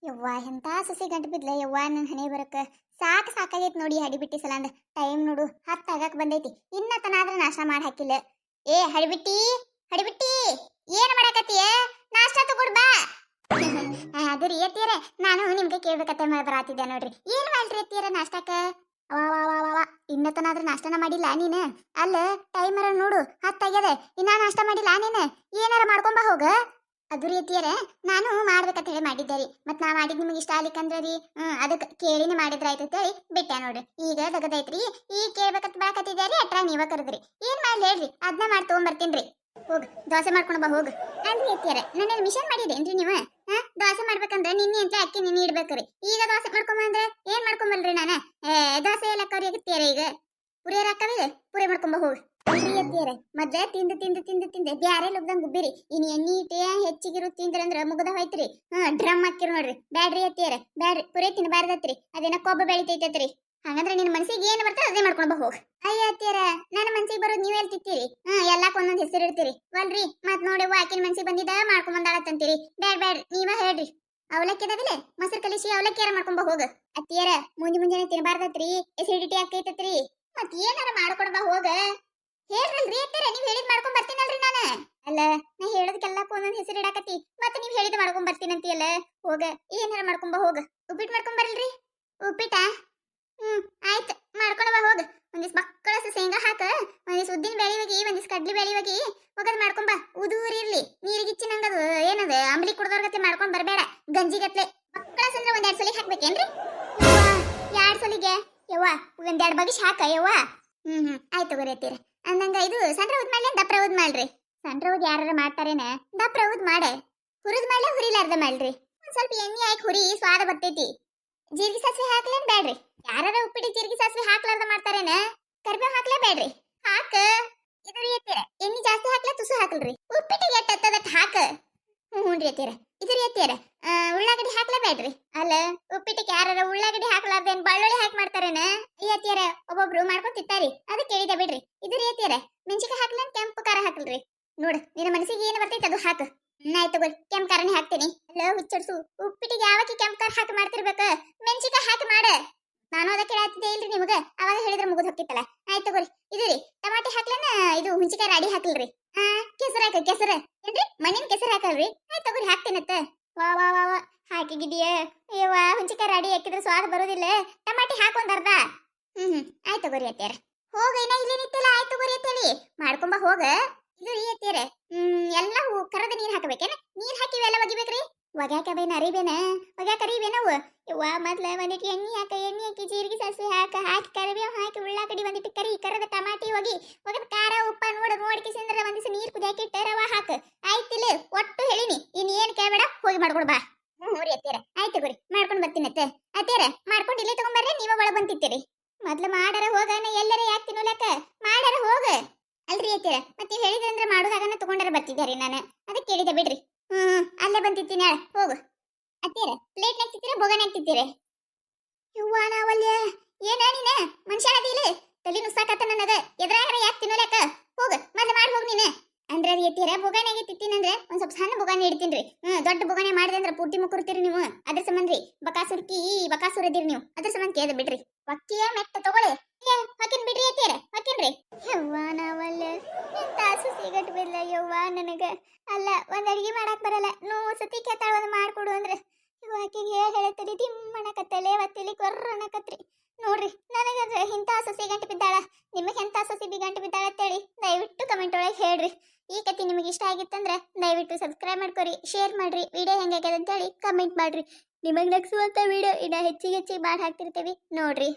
ಯವ್ವ ಎಂತ ಸಸಿ ಗಂಟು ಬಿದ್ಲೆ ಯವ್ವ ನನ್ನ ಹಣೆ ಬರಕ ಸಾಕಾಗೈತಿ ನೋಡಿ ಹಡಿಬಿಟ್ಟಿ ಸಲ ಟೈಮ್ ನೋಡು 10 ಆಗಕ್ ಬಂದೈತಿ ಇನ್ನತನಾದ್ರ ನಾಷ್ಟ ಮಾಡಿ ಹಾಕಿಲ್ಲ. ಏ ಹಡಿಬಿಟ್ಟಿ ಹಡಿಬಿಟ್ಟಿ ಏನ್ ಮಾಡಾಕತ್ತೀಯ? ನಾಷ್ಟ ತಗೊಂಡ್ ಬಾ. ಅದು ರೀ ಅತ್ತಿಯರ ನಾನು ನಿಮ್ಗೆ ಕೇಳ್ಬೇಕತ್ತೆ ಬರಾತಿದ್ದೆ ನೋಡ್ರಿ. ಏನ್ ಮಾಡ್ರಿ ಅತ್ತಿಯರ ನಾಷ್ಟಕ್ಕ? ವಾ ಇನ್ನತನಾದ್ರ ನಾಷ್ಟನ ಮಾಡಿಲ್ಲ ನೀನು? ಅಲ್ಲ ಟೈಮರ ನೋಡು 10 ಆಗ್ಯದ ಇನ್ನ ನಾಷ್ಟ ಮಾಡಿಲ್ಲ ನೀನು? ಏನಾರ ಮಾಡ್ಕೊಂಬ ಹೋಗ. ಅದು ರೀತಿಯರ ನಾನು ಮಾಡ್ಬೇಕಂತ ಹೇಳಿ ಮಾಡಿದ್ದೆ ರೀ. ಮತ್ ನಾ ಮಾಡಿದ್ ನಿಮ್ಗೆ ಇಷ್ಟ ಆಗ್ಲಿಕ್ಕಂದ್ರ ರೀ ಅದಕ್ಕೆ ಕೇಳಿನ ಮಾಡಿದ್ರ ಆಯ್ತಂತೇಳಿ ಬಿಟ್ಟೆ ನೋಡ್ರಿ. ಈಗ ದಗದೈತ್ರಿ ಈಗ ಕೇಳ್ಬೇಕಂತ ಬಾಕತ್ತಿದ್ಯಾರಿ ಅಟ್ರಾ ನೀವ ಕರೆದ್ರಿ. ಏನ್ ಮಾಡ್ಲಿ ಹೇಳ್ರಿ ಅದನ್ನ ಮಾಡಿ ತಗೊಂಬರ್ತೀನ್ರಿ. ಹೋಗ್ ದೋಸೆ ಮಾಡ್ಕೊಂಡು ಬಾ ಹೋಗ್. ಅಲ್ರಿ ಅತ್ತಿಯರ ನನ್ನ ಮಿಷನ್ ಮಾಡಿದೇನ್ರಿ ನೀವು? ದೋಸೆ ಮಾಡ್ಬೇಕಂದ್ರೆ ನಿನ್ನೆ ಅಂತ ಅಕ್ಕಿ ನಿನ್ನೆ ಇಡ್ಬೇಕ್ರಿ. ಈಗ ದೋಸೆ ಮಾಡ್ಕೊಂಬ ಅಂದ್ರೆ ಏನ್ ಮಾಡ್ಕೊಂಬಲ್ರಿ ನಾನು? ದೋಸೆ ಎಲ್ಲ ಕರಿ ಆಗತ್ತೀರ ಈಗ ಪುರಿಯರ್ ಹಾಕವಿದೆ ಪುರಿ ಮಾಡ್ಕೊಂಬ ಹೋಗ್. ಅತ್ತಿಯರ ಮೊದ್ಲೇ ತಿಂದು ಬ್ಯಾರೆ ಲುಬ್ದಂಗ್ ಗುಬ್ಬಿರಿ. ಇನ್ ಎಣ್ಣಿ ಇಟ್ಟೆ ಹೆಚ್ಚಿಗಿರು ತಿಂದ್ರಂದ್ರ ಮುಗದ ಹೋಯ್ತ್ರಿ. ಡ್ರಮ್ ಹಾಕಿರ್ ನೋಡ್ರಿ. ಬ್ಯಾಡ್ರಿ ಅತ್ತಿಯರ ಬ್ಯಾಡ್ರಿ ಪುರಿ ತಿನ್ಬಾರ್ದತ್ರಿ. ಅದೇನ ಕೊಬ್ಬ ಬೆಳಿತೈತತ್ರಿ. ಹಂಗಂದ್ರ ನಿನ್ ಮನ್ಸಿಗೆ ಏನ್ ಬರ್ತದ ಅದೇ ಮಾಡ್ಕೊಂಡ್ ಬಾ ಹೋಗ್. ಅಯ್ಯ ಅತ್ತಿಯರ ನನ್ನ ಮನ್ಸಿಗೆ ಬರೋದ್ ನೀವ್ ಹೇಳ್ತಿತ್ತೀರಿ. ಎಲ್ಲಾಕ್ ಒಂದೊಂದ್ ಹೆಸರು ಇಡ್ತೀರಿ ವಲ್ರಿ. ಮತ್ ನೋಡಿ ಆಕಿನ ಮನ್ಸಿಗೆ ಬಂದಿದ್ದ ಮಾಡ್ಕೊಂಡ್ ಬಂದಾಳತ್ತಂತೀರಿ. ಬ್ಯಾಡ್ರಿ ನೀವ ಹೇಳ್ರಿ. ಅವಲಕ್ಕಿ ಅದಾವಿಲ್ಲ ಮೊಸರು ಕಲಿಸಿ ಅವಲಕ್ಕಿಯಾರ ಮಾಡ್ಕೊಂಡ್ ಬಾ ಹೋಗ. ಅತ್ತಿಯರ ಮುಂಜಾನೆ ತಿನ್ಬಾರ್ದತ್ರಿ ಎಸಿಡಿಟಿ ಆಗ್ತೈತತ್ರಿ. ಮತ್ ಏನಾರ ಮಾಡ್ಕೊಂಡ್ ಬಾ ಹೋಗ. ಹೇಳ್ರಲ್ರಿ ಅತ್ತಿಯರ ನೀವ್ ಹೇಳಿದ್ ಮಾಡ್ಕೊಂಡ್ ಬರ್ತೀನಲ್ರಿ ನಾನು. ಅಲ್ಲ ನಾ ಹೇಳೋದಕ್ಕೆಲ್ಲ ಒಂದೊಂದ್ ಹೆಸರು ಇಡಾಕತ್ತಿ ಮತ್ತೆ ನೀವ್ ಹೇಳಿದ್ ಮಾಡ್ಕೊಂಡ್ ಬರ್ತೀನಂತಿಯಲ್ಲ. ಹೋಗ ಏನಾರ ಮಾಡ್ಕೊಂಡ್ ಬಾ ಹೋಗ. ಉಪ್ಪಿಟ್ಟು ಮಾಡ್ಕೊಂಡ್ ಬರಲ್ರಿ? ಉಪ್ಪಿಟ್ಟ ಆಯ್ತು ಮಾಡ್ಕೊಂಡ್ ಬಾ ಹೋಗ. ಒಂದಿಸ್ ಮಕ್ಕಳ ಶೇಂಗಾ ಹಾಕ, ಒಂದಿಸ್ ಉದ್ದಿನ ಬೇಳೆ ಹೋಗಿ, ಒಂದಿಸ್ ಕಡ್ಲಿ ಬೇಳೆ ಹೋಗಿ ಹೋಗದ್ ಮಾಡ್ಕೊಂಡ್ ಬಾ. ಉದೂರಿ ಇರ್ಲಿ ನೀರಿಗಿಚ್ಚಿ ನಂಗದು ಏನದ ಅಂಬ್ಲಿ ಕುಡ್ದೋರ್ಗತಿ ಮಾಡ್ಕೊಂಡ್ ಬರ್ಬೇಡ ಗಂಜಿಗತ್ಲೆ. ಮಕ್ಕಳ ಸಂದ್ರ ಒಂದ್ 2 ಸಲ ಹಾಕ್ಬೇಕೇನ್ರಿ? 2 ಸಲಿಗೆ ಯವ್ವ ಒಂದ್ 2 ಬಗಿಶ್ ಹಾಕ ಯವ್ವ. ಆಯ್ತು ತಗೋರಿ ಅತ್ತೀರ. ಅಂದಂಗ ಇದು ಸಣ್ಣ ಉದ್ ಮಾಡ್ಲಿ ದಪ್ರ ಉದ್ ಮಾಡ್ರಿ? ಸಣ್ಣ ಉದ್ ಯಾರು ಮಾಡ್ತಾರೇನ ದಪ್ರ ಉದ್ ಮಾಡೆ. ಹುರಿದ್ ಮಾಡ್ಲಿ ಹುರಿಲಾರ್ದ ಮಾಡ್ರಿ. ಒಂದ್ ಸ್ವಲ್ಪ ಎಣ್ಣೆ ಹಾಕಿ ಹುರಿ ಸ್ವಾದ ಬರ್ತೈತಿ. ಜೀರಿಗೆ ಸಾಸಿವೆ ಹಾಕ್ಲೇನ್ ಬ್ಯಾಡ್ರಿ? ಯಾರ ಉಪ್ಪಿಟ್ಟು ಜೀರಿಗೆ ಸಾಸಿವೆ ಹಾಕ್ಲಾರ್ದ ಮಾಡ್ತಾರೇನ? ಕರ್ಬೇವ್ ಹಾಕ್ಲೇ ಬ್ಯಾಡ್ರಿ? ಹಾಕ. ಇದು ರೀ ಅತ್ತೀರ ಎಣ್ಣೆ ಜಾಸ್ತಿ ಹಾಕ್ಲೇ ತುಸು ಹಾಕಲ್ರಿ? ಉಪ್ಪಿಟ್ಟಿಗೆ ಎಟ್ಟ ಹತ್ತದಟ್ ಹಾಕ. ಹ್ಞೂನ್ರಿ ಅತ್ತೀರ. ಇದು ರೀ ಅತ್ತೀರ ಉಳ್ಳಾಗಡ್ಡಿ ಹಾಕ್ಲೇ ಬ್ಯಾಡ್ರಿ? ಅಲ್ಲ ಉಪ್ಪಿಟ್ಟಿಗೆ ಯಾರ ಉಳ್ಳಾಗಡ್ಡಿ ಹಾಕ್ಲಾರ್ದೇನ್ ಬಳ್ಳುಳ್ಳಿ ಹಾಕಿ ಮಾಡ್ತಾರೇನ? ಈ ಅತ್ತೀರ ಒಬ್ಬೊಬ್ರು ಮಾಡ್ಕೊಂಡ್ ತಿಂತಾರಿ ಅದಕ್ಕೆ ಕೇಳಿದೆ ಬಿಡ್ರಿ. ಇದು ರೀ ಅತ್ತೀರ ಮೆಣಸಿನಕಾಯಿ ಹಾಕ್ಲೇನ್ ಕೆಂಪು ಖಾರ ಹಾಕಲ್ರಿ? ನೋಡು ನಿನ್ನ ಮನಸ್ಸಿಗೆ ಏನು ಬರ್ತೈತೆ ಅದು ಹಾಕ. ಆಯ್ತು ತಗೋರಿ ಕೆಂಪು ಖಾರನೇ ಹಾಕ್ತೀನಿ. ಅಲ್ಲ ಹುಚ್ಚಡ್ಸು ಉಪ್ಪಿಟ್ಟಿಗೆ ಯಾವಕ್ಕೆ ಕೆಂಪು ಖಾರ ಹಾಕಿ ಮಾಡ್ತಿರ್ಬೇಕ? ಮೆಣಸಿನಕಾಯಿ ಹಾಕಿ ಮಾಡ. ನಾನು ಅದಕ್ಕೆ ಹೇಳ್ತಿದ್ದೆ ಇಲ್ರಿ ನಿಮಗೆ ಅವಾಗ ಹೇಳಿದ್ರೆ ಮುಗಿದ್ ಹೋಗ್ತಿತ್ತಲ್ಲ. ಆಯ್ತು ತಗೋರಿ. ಇದು ರೀ ಟಮಾಟಿ ಹಾಕ್ಲೇನ ಇದು ಹುಂಚಿಕಾಯಿ ರಾಡಿ ಹಾಕಲ್ರಿ? ಕೆಸರು ಹಾಕ ಕೆಸರು ಏನ್ರಿ ಮಣ್ಣಿನ ಕೆಸರು ಹಾಕಲ್ರಿ? ಆಯ್ತು ತಗೋರಿ ಹಾಕ್ತೀನತ್ತ. ವಾ ವಾ ವಾ ವಾ ಹಾಕಿಗಿದೀಯ ಏವ ಹುಂಚಿಕಾಯಿ ರಾಡಿ ಹಾಕಿದ್ರೆ ಸ್ವಾದ ಬರೋದಿಲ್ಲ. ಟಮಾಟಿ ಹಾಕೊಂಡ್ ಅರ್ಧ. ಆಯ್ತು ತಗೋರಿ ಅತ್ಯಾರ. ಹೋಗ ಇನ್ನ ಇಲ್ಲಿ ನಿಂತಿಲ್ಲ. ಆಯ್ತು ತಗೋರಿ ಅಂತೇಳಿ ಮಾಡ್ಕೊಂಬ ಹೋಗ. ಇದು ರೀ ಅತ್ಯಾರ ಎಲ್ಲ ಕರದ ನೀರ್ ಹಾಕಬೇಕೇನ? ನೀರ್ ಹಾಕಿ ಇವೆಲ್ಲ ಒಗಿಬೇಕ್ರಿ? ಒಗ್ಯಾಕ ಬೇನ ಅರಿಬೇನ? ಒಗ್ಯಾಕ ಅರಿಬೇನವು? ಯವ್ವ ಮೊದ್ಲ ಒಂದಿಟ್ಟು ಎಣ್ಣೆ ಹಾಕ. ಎಣ್ಣೆ ಹಾಕಿ ಜೀರಿಗೆ ಸಾಸಿವೆ ಹಾಕಿ ಕರಿಬೇವು ಹಾಕಿ ಉಳ್ಳಾಗಡ್ಡಿ ಒಂದಿಟ್ಟು ಕರದ ಟಮಾಟಿ ಒಗದ ಖಾರ ಉಪ್ಪ ನೋಡ್ಕಿಸಿಂದ್ರ ಒಂದಿವ್ಸ ನೀರ್ ಕುದಿಯಾಕಿಟ್ಟ ರವ ಹಾಕ. ಆಯ್ತಿಲ್ಲ ಒಟ್ಟು ಹೇಳಿನಿ ಇನ್ನೇನ್ ಕೇಳ್ಬೇಡ ಹೋಗಿ ಮಾಡ್ಕೊಡ್ ಬಾ. ರೀ ಅತ್ತೀರ ಆಯ್ತು ಗುರಿ ಮಾಡ್ಕೊಂಡ್ ಬರ್ತೀನತ್ತೆ. ಅತ್ತೀರ ಮಾಡ್ಕೊಂಡು ಇಲ್ಲೇ ತಗೊಂಬರ್ರಿ ನೀವ ಒಳ ಬಂತಿತ್ತೀರಿ. ಮೊದ್ಲು ಮಾಡಾರ ಹೋಗ ಎಲ್ಲರ ಯಾಕೆ ತಿನ್ನೋಲಕ್ಕ ಮಾಡಾರ ಹೋಗ. ಅಲ್ರಿ ಅತ್ತೀರ ಮತ್ತೆ ನೀವು ಹೇಳಿದ್ರಂದ್ರೆ ಮಾಡೋದಾಗನ ತಗೊಂಡಾರ ಬರ್ತಿದ್ದಾರಿ ನಾನು ಅದಕ್ಕೆ ಕೇಳಿದೆ ಬಿಡ್ರಿ. ಅಲ್ಲೇ ಬಂತಿತ್ತೀನಿ ಹೋಗು. ಅತ್ತೀರ ಪ್ಲೇಟ್ ನಾಗ್ತಿತ್ತೀರ ಬೋಗನ್ ಹಾಕ್ತಿತ್ತೀರ? ಯವ್ವ ನಾವಲ್ಯ ಏನ ನೀನ ಮನುಷ್ಯ ಅದಿಲ್ಲ ತಲೆ ನುಸ್ಸಾಕತ್ತ ನನಗ. ಎದ್ರಾಗರ ಯಾಕೆ ತಿನ್ನೋಲಕ್ಕ ಹೋಗ ಮೊದ್ಲು ಮಾಡಿ ಹೋಗ್ ನೀನು. ಅಂದ್ರೆ ಅದು ಎತ್ತೀರ ಬೊಗಾನೆಗೆ ತಿತ್ತೀನಂದ್ರೆ ಒಂದ್ ಸ್ವಲ್ಪ ಸಣ್ಣ ಬೊಗಾನೆ ಇಡ್ತೀನ್ರಿ. ದೊಡ್ಡ ಬೊಗಾನೆ ಮಾಡಿದೆ ಅಂದ್ರೆ ಪೂರ್ತಿ ಮುಕ್ಕುರ್ತೀರಿ ನೀವು. ಅದ್ರ ಸಂಬಂಧ್ರಿ ಬಕಾಸುರದಿರಿ ನೀವು. ಅದ್ರ ಸಂಬಂಧ ಕೇಳ್ದೆ ಬಿಡ್ರಿ. ಒಕ್ಕಿಯ ಮೆಟ್ಟ ತಗೊಳ್ಳಿ ಹಾಕಿನ್ ಬಿಡ್ರಿ ಅತ್ತೀರ ಹಾಕಿನ್ರಿ. ಯವ್ವ ನಾವಲ್ಲ ತಾಸು ಸಿಗಟ್ ಬಿಲ್ಲ ಯವ್ವ ನನಗ. ಅಲ್ಲ ಒಂದ್ ಅಡಿಗೆ ಮಾಡಕ್ ಬರಲ್ಲ. ಸತಿ ಕೇತಾಳ ಒಂದ್ ಮಾಡ್ಕೊಡು ಅಂದ್ರೆ ಆಕಿಗೆ ಹೇಳತ್ತರಿ ದಿಮ್ಮಣಕತ್ತಲೆ ಒತ್ತಿಲಿ ಕೊರ್ರನಕತ್ರಿ. ನೋಡ್ರಿ ನನಗಂದ್ರೆ ಇಂಥ ಸಸಿ ಗಂಟು ಬಿದ್ದಾಳ. ನಿಮಗೆ ಎಂಥ ಸಸಿ ಗಂಟು ಬಿದ್ದಾಳ ಅಂತೇಳಿ ದಯವಿಟ್ಟು ಕಮೆಂಟ್ ಒಳಗೆ ಹೇಳ್ರಿ. ಈ ಕತೆ ನಿಮಗೆ ಇಷ್ಟ ಆಗಿತ್ತಂದ್ರೆ ದಯವಿಟ್ಟು ಸಬ್ಸ್ಕ್ರೈಬ್ ಮಾಡ್ಕೊರಿ, ಶೇರ್ ಮಾಡ್ರಿ, ವಿಡಿಯೋ ಹೆಂಗಾಗ್ಯದ ಅಂತೇಳಿ ಕಮೆಂಟ್ ಮಾಡ್ರಿ. ನಿಮಗೆ ನಗಿಸುವಂಥ ವಿಡಿಯೋ ಇನ್ನ ಹೆಚ್ಚಿಗೆ ಮಾಡಿ ಹಾಕ್ತಿರ್ತೀವಿ ನೋಡ್ರಿ.